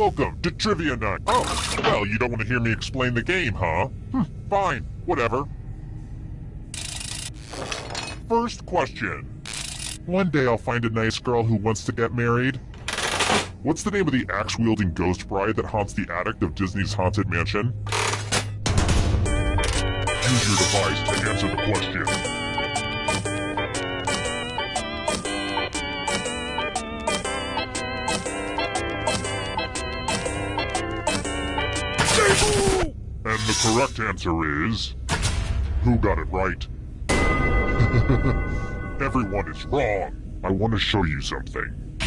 Welcome to Trivia Night. Oh, well, you don't want to hear me explain the game, huh? Fine, whatever. First question. One day I'll find a nice girl who wants to get married. What's the name of the axe-wielding ghost bride that haunts the attic of Disney's Haunted Mansion? Use your device to answer the question. And the correct answer is... Who got it right? Everyone is wrong. I want to show you something.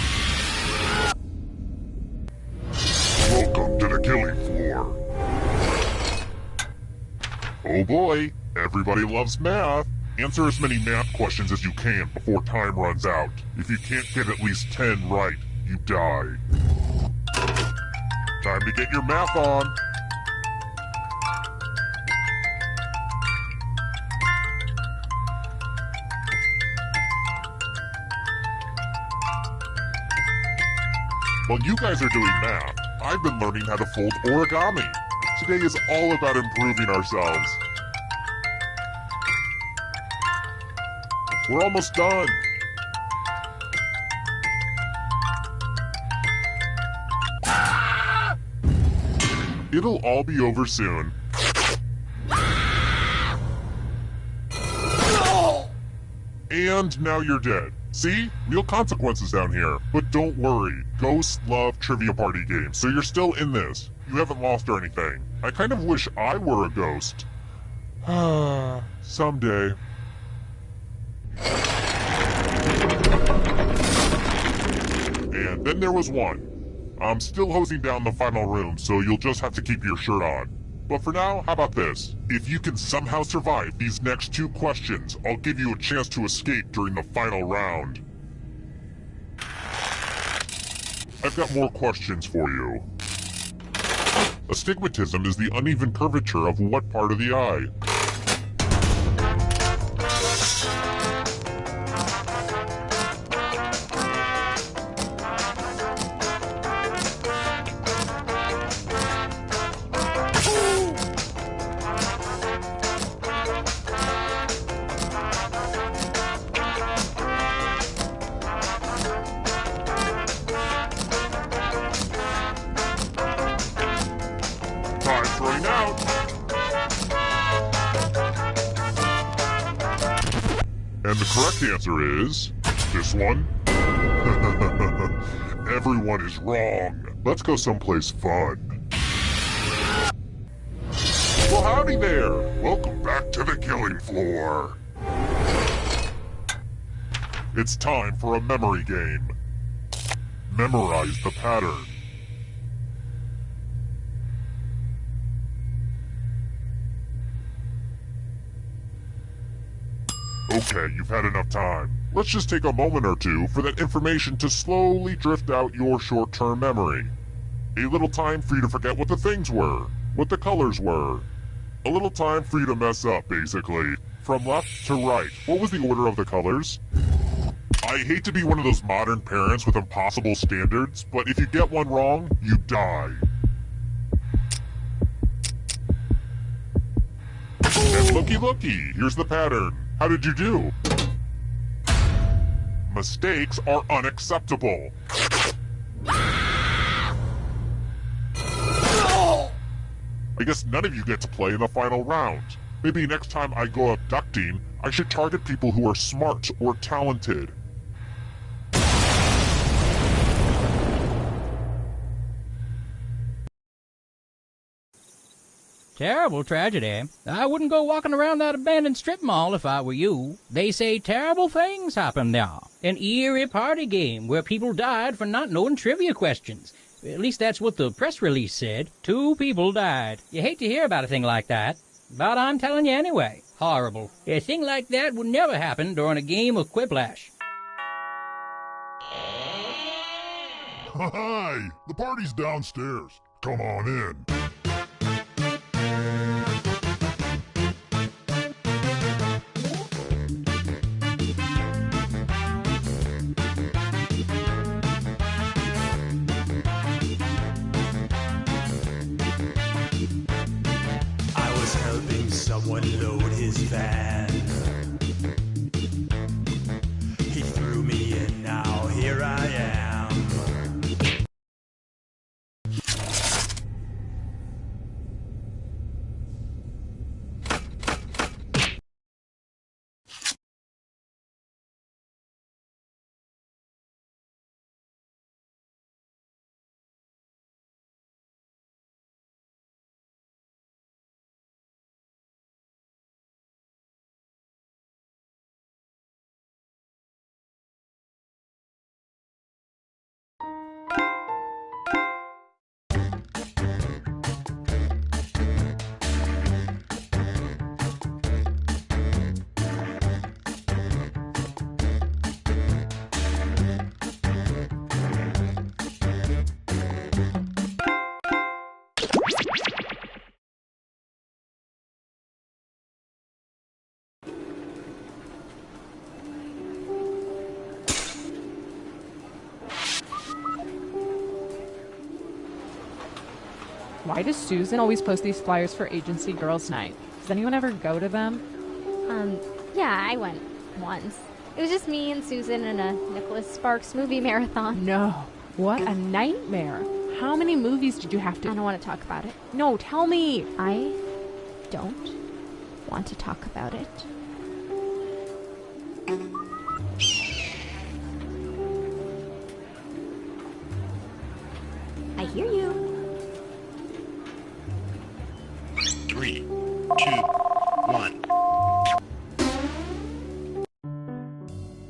Welcome to the killing floor. Oh boy, everybody loves math. Answer as many math questions as you can before time runs out. If you can't get at least 10 right, you die. Time to get your math on. While you guys are doing math, I've been learning how to fold origami. Today is all about improving ourselves. We're almost done. It'll all be over soon. And now you're dead. See? Real consequences down here. But don't worry. Ghosts love trivia party games, so you're still in this. You haven't lost or anything. I kind of wish I were a ghost. Someday. And then there was one. I'm still hosing down the final room, so you'll just have to keep your shirt on. But for now, how about this? If you can somehow survive these next 2 questions, I'll give you a chance to escape during the final round. I've got more questions for you. Astigmatism is the uneven curvature of what part of the eye? Time's running out. And the correct answer is... this one? Everyone is wrong. Let's go someplace fun. Well, howdy there. Welcome back to the killing floor. It's time for a memory game. Memorize the pattern. Okay, you've had enough time. Let's just take a moment or two for that information to slowly drift out your short-term memory. A little time for you to forget what the things were, what the colors were. A little time for you to mess up, basically. From left to right, what was the order of the colors? I hate to be one of those modern parents with impossible standards, but if you get one wrong, you die. And looky, here's the pattern. How did you do? Mistakes are unacceptable. I guess none of you get to play in the final round. Maybe next time I go abducting, I should target people who are smart or talented. Terrible tragedy. I wouldn't go walking around that abandoned strip mall if I were you. They say terrible things happen there. An eerie party game where people died for not knowing trivia questions. At least that's what the press release said. 2 people died. You hate to hear about a thing like that, but I'm telling you anyway. Horrible. A thing like that would never happen during a game of Quiplash. Hi! The party's downstairs. Come on in. Why does Susan always post these flyers for Agency Girls Night? Does anyone ever go to them? Yeah, I went once. It was just me and Susan and a Nicholas Sparks movie marathon. No. What a nightmare. How many movies did you have to... I don't want to talk about it. No, tell me. I don't want to talk about it. I hear you. 3, 2, 1.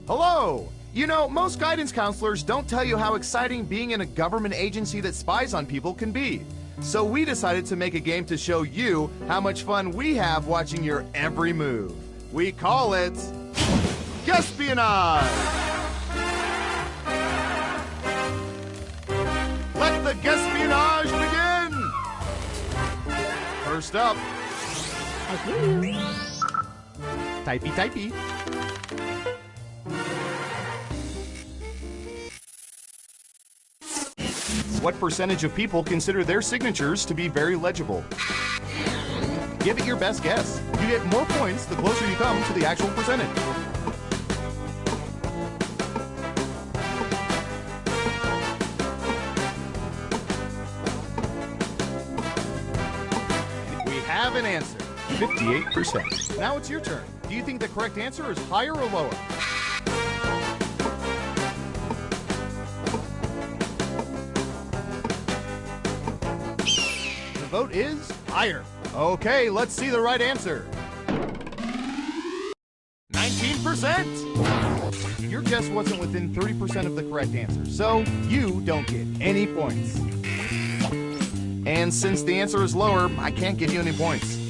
Hello! You know, most guidance counselors don't tell you how exciting being in a government agency that spies on people can be. So we decided to make a game to show you how much fun we have watching your every move. We call it... Guespionage! Let the Guespionage begin! First up... I hear you. Typey, typey. What percentage of people consider their signatures to be very legible? Give it your best guess. You get more points the closer you come to the actual percentage. We have an answer. 58%. Now it's your turn. Do you think the correct answer is higher or lower? The vote is higher. Okay, let's see the right answer. 19%! Your guess wasn't within 30% of the correct answer, so you don't get any points. And since the answer is lower, I can't give you any points.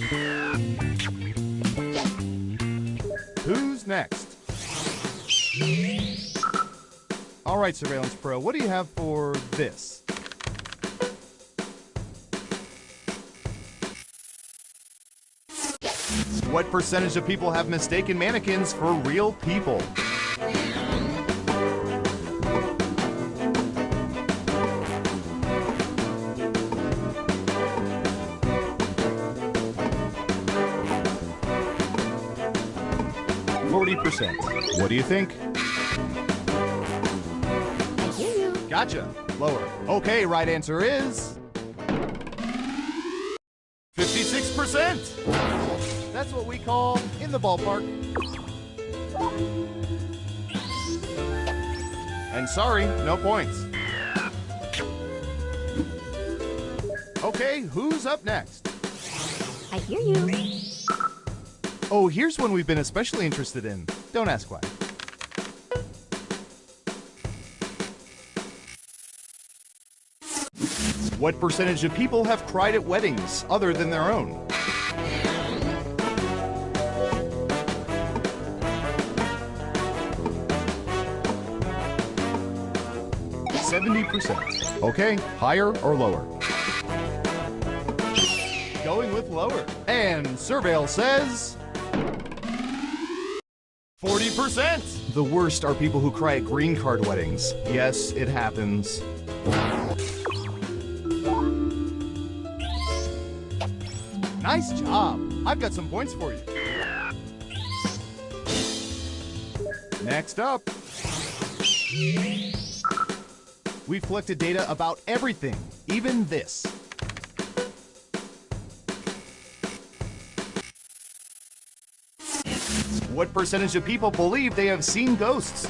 Who's next? All right, Surveillance Pro, what do you have for this? What percentage of people have mistaken mannequins for real people? %. What do you think? I hear you. Gotcha. Lower. Okay, right answer is 56%. That's what we call in the ballpark. And sorry, no points. Okay, who's up next? I hear you. Oh, here's one we've been especially interested in. Don't ask why. What percentage of people have cried at weddings other than their own? %. Okay, higher or lower? Going with lower. And Surveil says 40%. The worst are people who cry at green card weddings. Yes, it happens. Nice job. I've got some points for you. Next up. We've collected data about everything, even this. What percentage of people believe they have seen ghosts?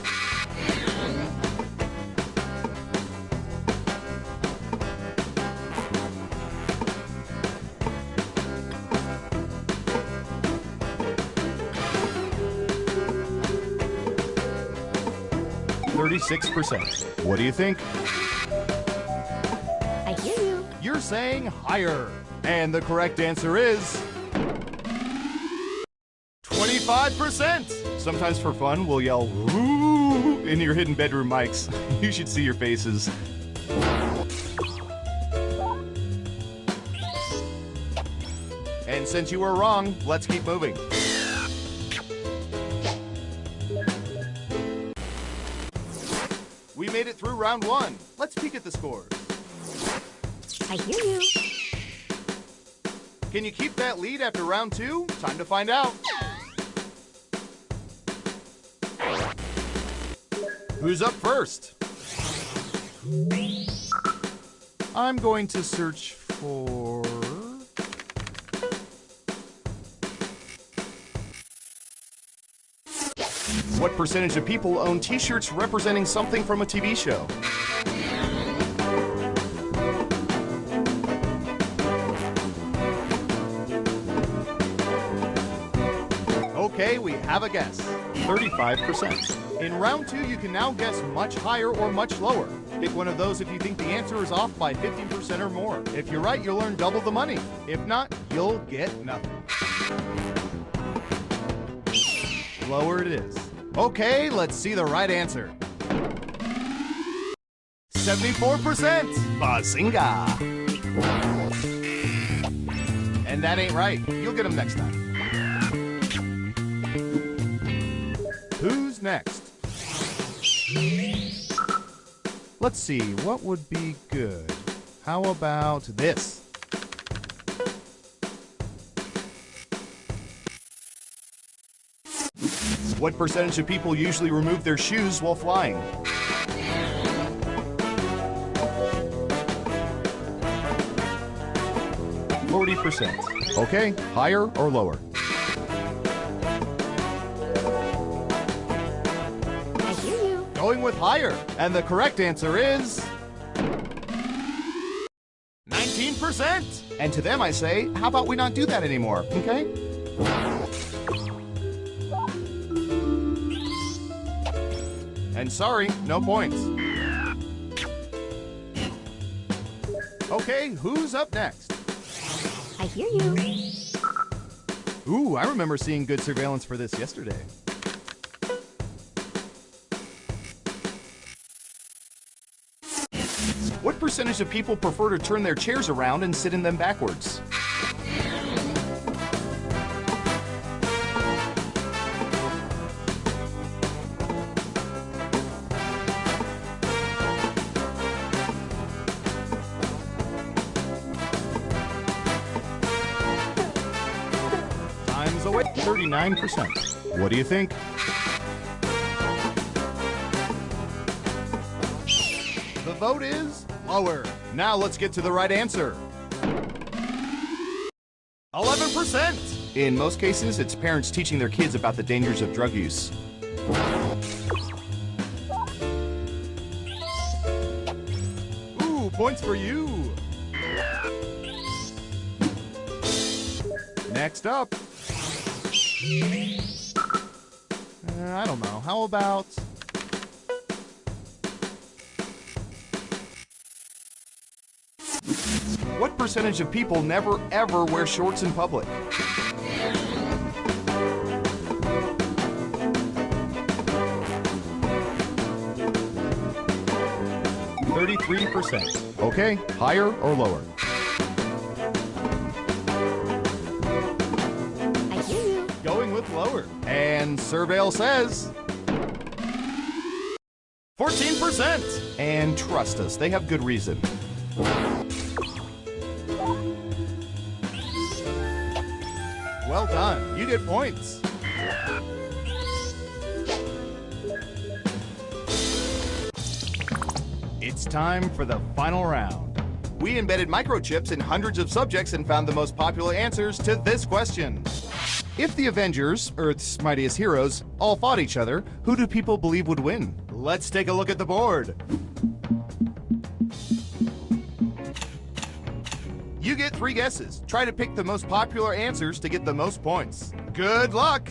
%. What do you think? I hear you. You're saying higher. And the correct answer is 25%. Sometimes for fun, we'll yell "Ooh" in your hidden bedroom mics. You should see your faces. And since you were wrong, let's keep moving. We made it through round 1. Let's peek at the scores. I hear you. Can you keep that lead after round 2? Time to find out. Who's up first? I'm going to search for... What percentage of people own t-shirts representing something from a TV show? Okay, we have a guess. 35%. In round 2, you can now guess much higher or much lower. Pick one of those if you think the answer is off by 15% or more. If you're right, you'll earn double the money. If not, you'll get nothing. Lower it is. Okay, let's see the right answer. 74%! Bazinga! And that ain't right. You'll get them next time. Who's next? Let's see, what would be good? How about this? What percentage of people usually remove their shoes while flying? %. Okay, higher or lower? I hear you. Going with higher. And the correct answer is... 19%! And to them I say, how about we not do that anymore, okay? And sorry, no points. Okay, who's up next? I hear you. Ooh, I remember seeing good surveillance for this yesterday. What percentage of people prefer to turn their chairs around and sit in them backwards? Time's away. 39%. What do you think? The vote is lower. Now let's get to the right answer. 11%! In most cases, it's parents teaching their kids about the dangers of drug use. Ooh, points for you! Next up. I don't know. How about... What percentage of people never ever wear shorts in public? %. Okay, higher or lower? I hear you. Going with lower. And Surveil says... 14%! And trust us, they have good reason. Well done. You get points. It's time for the final round. We embedded microchips in hundreds of subjects and found the most popular answers to this question. If the Avengers, Earth's mightiest heroes, all fought each other, who do people believe would win? Let's take a look at the board. You get 3 guesses. Try to pick the most popular answers to get the most points. Good luck!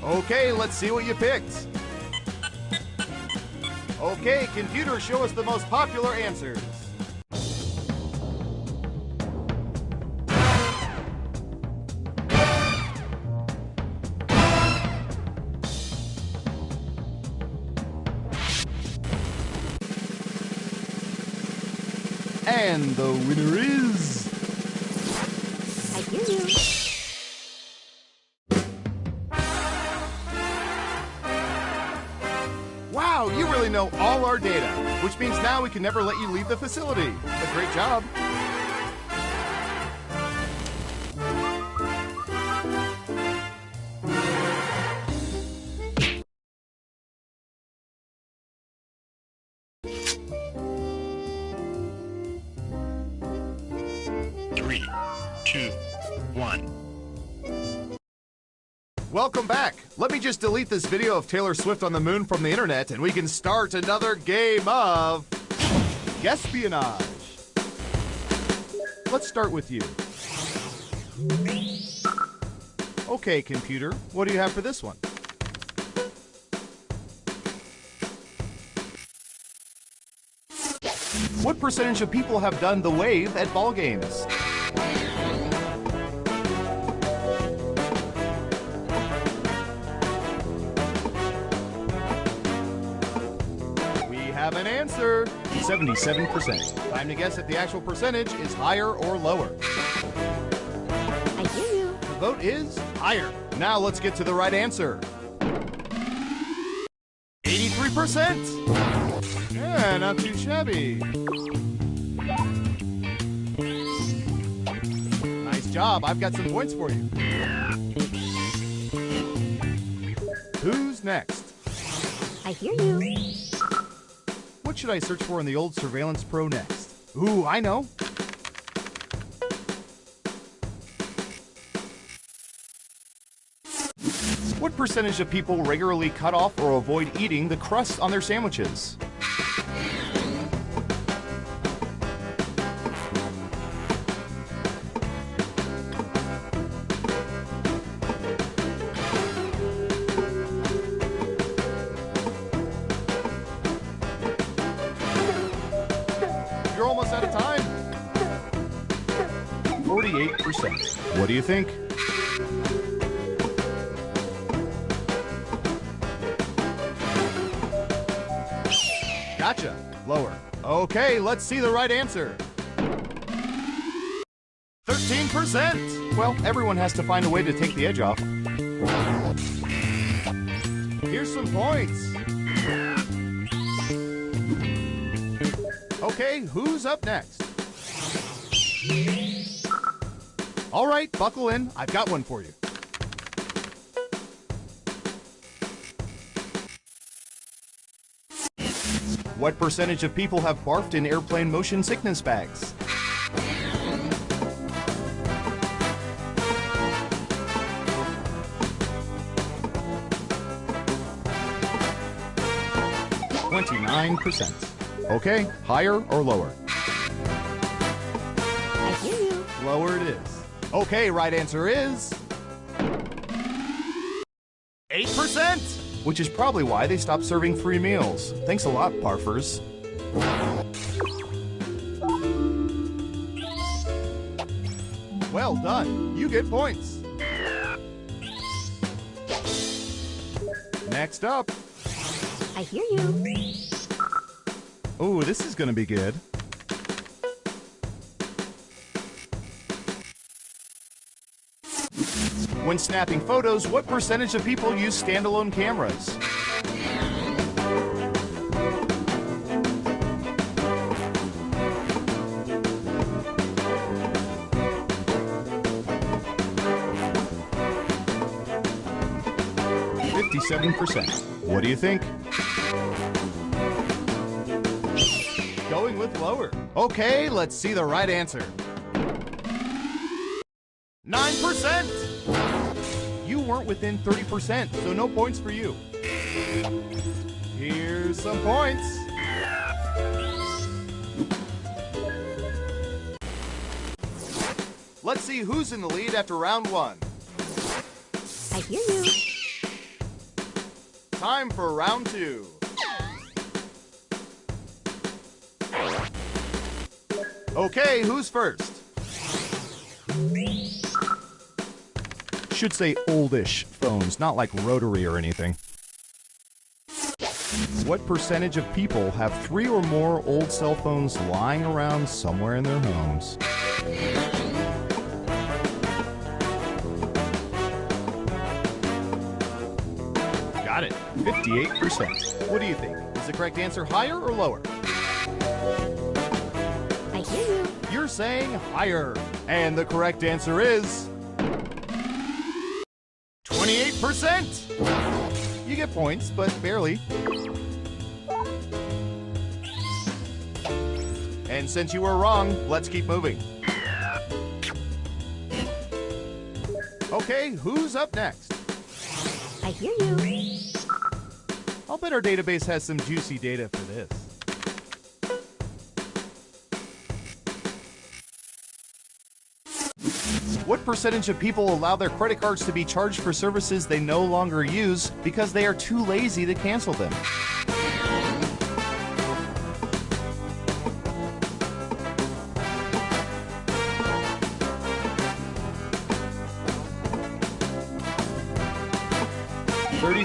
Okay, let's see what you picked. Okay, computer, show us the most popular answers. And the winner is... I hear you. Wow, you really know all our data, which means now we can never let you leave the facility. A great job. Three, two, one. Welcome back. Let me just delete this video of Taylor Swift on the moon from the internet and we can start another game of Guespionage. Let's start with you. Okay, computer, what do you have for this one? What percentage of people have done the wave at ball games? Have an answer. 77%. Time to guess if the actual percentage is higher or lower. I hear you. The vote is higher. Now let's get to the right answer. 83%. Yeah, not too shabby. Nice job. I've got some points for you. Who's next? I hear you. What should I search for in the old Surveillance Pro next? Ooh, I know. What percentage of people regularly cut off or avoid eating the crust on their sandwiches? You're almost out of time. 48%. What do you think? Gotcha. Lower. Okay, let's see the right answer. 13%. Well, everyone has to find a way to take the edge off. Here's some points. Okay, who's up next? All right, buckle in. I've got one for you. What percentage of people have barfed in airplane motion sickness bags? %. Okay, higher or lower? I hear you. Lower it is. Okay, right answer is 8%, which is probably why they stopped serving free meals. Thanks a lot, barfers. Well done. You get points. Next up. I hear you. Oh, this is gonna be good. When snapping photos, what percentage of people use standalone cameras? %. What do you think? Going with lower. Okay, let's see the right answer. 9%. You weren't within 30%, so no points for you. Here's some points. Let's see who's in the lead after round one. I hear you. Time for round two. Okay, who's first? Should say oldish phones, not like rotary or anything. What percentage of people have 3 or more old cell phones lying around somewhere in their homes? Got it. 58%. What do you think? Is the correct answer higher or lower? I hear you. You're saying higher. And the correct answer is 28%. You get points, but barely. And since you were wrong, let's keep moving. Okay, who's up next? I hear you. I'll bet our database has some juicy data for this. What percentage of people allow their credit cards to be charged for services they no longer use because they are too lazy to cancel them?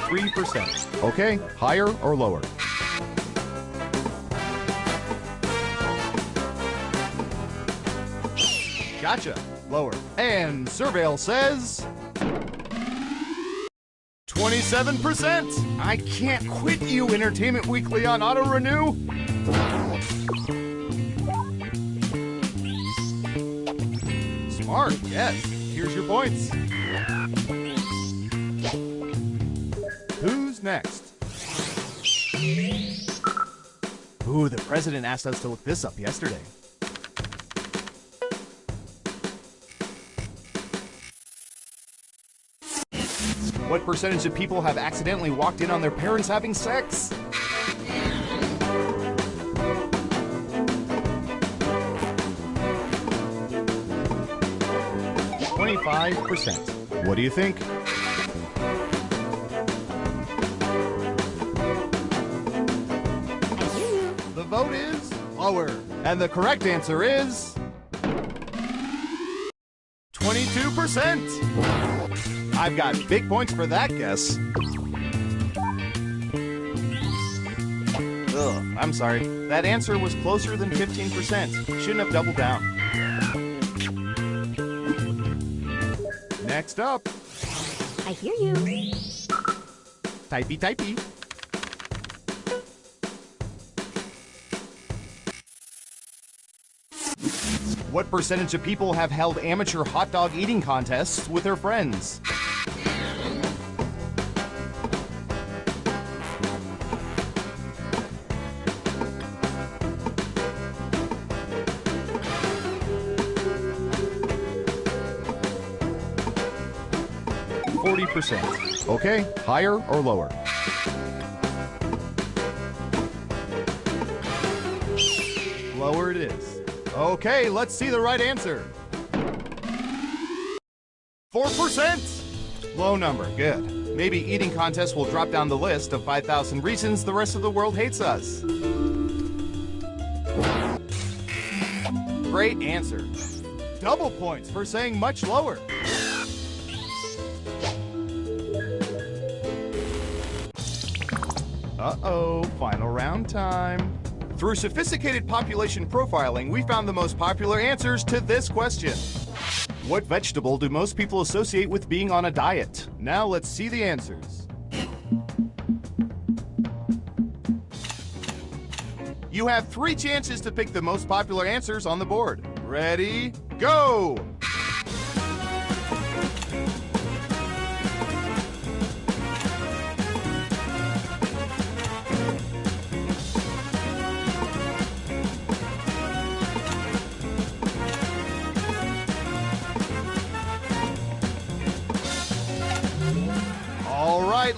%. Okay, higher or lower? Gotcha. Lower. And Surveil says 27%. I can't quit you, Entertainment Weekly on auto renew. Smart. Yes. Here's your points. Who's next? Ooh, the president asked us to look this up yesterday. What percentage of people have accidentally walked in on their parents having sex? %. What do you think? The vote is lower. And the correct answer is 22%. I've got big points for that guess. Ugh, I'm sorry. That answer was closer than 15%. Shouldn't have doubled down. Next up. I hear you. Typey, typey. What percentage of people have held amateur hot dog eating contests with their friends? %. Okay, higher or lower? Lower it is. Okay, let's see the right answer. 4%. Low number, good. Maybe eating contests will drop down the list of 5,000 reasons the rest of the world hates us. Great answer. Double points for saying much lower. Uh-oh, final round time. Through sophisticated population profiling, we found the most popular answers to this question. What vegetable do most people associate with being on a diet? Now let's see the answers. You have 3 chances to pick the most popular answers on the board. Ready, go!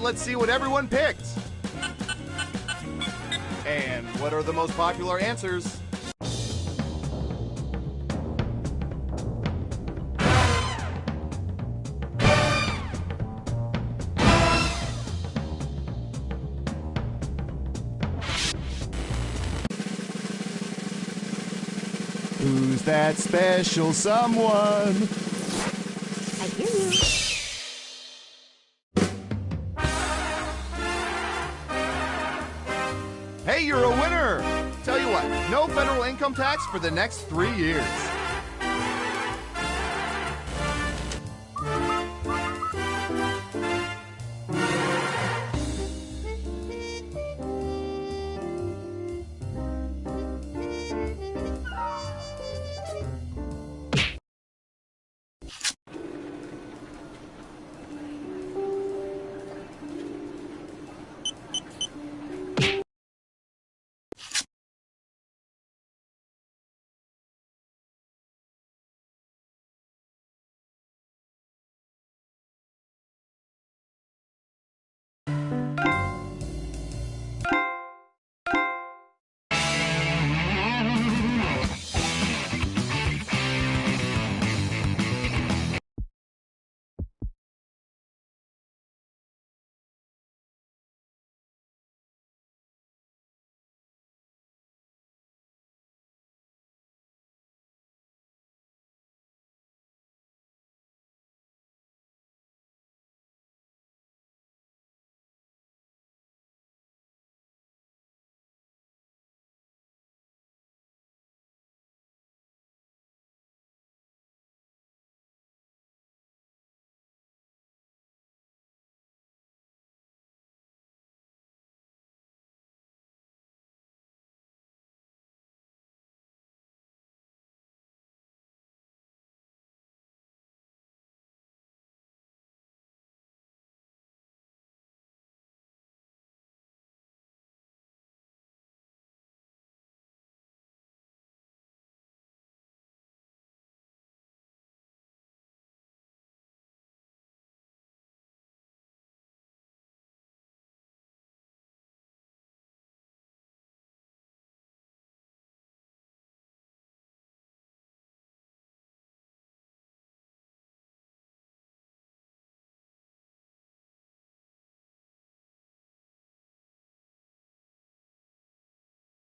Let's see what everyone picked. And what are the most popular answers? Who's that special someone? I hear you. income tax for the next 3 years.